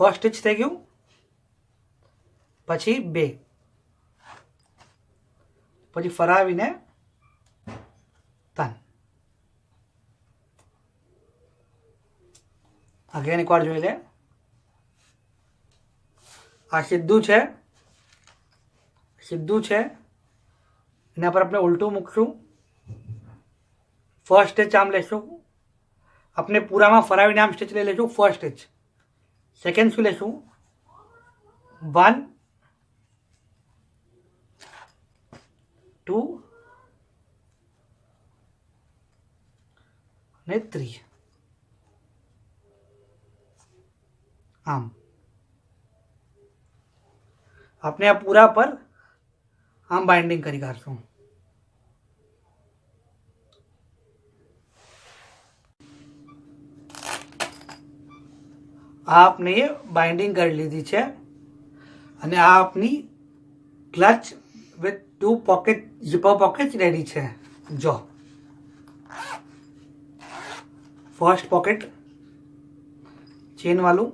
First stitch થઈ ગયું, પછી 2, પછી ફરાવીને 3. અગેન એકવાર જોઈ લે. આ સીધું છે, એના પર આપણે ઉલટું મૂકશું. ફર્સ્ટ સ્ટિચ આમ લેશું, આપણે પૂરામાં ફરાવીને આમ સ્ટિચ લઈ લેશું. ફર્સ્ટ સ્ટિચ, સેકન્ડ શું લેશું? 1 2 અને 3. આમ આપણે આ પૂરા પર આમ બાઇન્ડિંગ કરી કાઢશું. આ આપણે બાઇન્ડિંગ કરી લીધી છે અને આ આપની clutch with 2 pocket, zipper pocket ready છે. જો ફર્સ્ટ પોકેટ ચેન વાળું,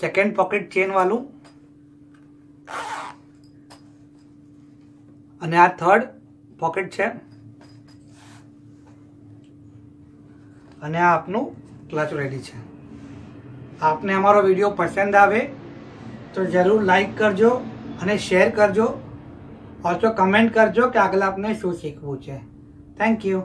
સેકન્ડ પોકેટ ચેન વાળું અને આ થર્ડ પોકેટ છે અને આ આપનું ક્લચ રેડી છે. આપને અમારો વિડીયો પસંદ આવે તો જરૂર લાઈક કરજો અને શેર કરજો. ઓલસો કમેન્ટ કરજો કે આગળ આપને શું શીખવું છે. Thank you.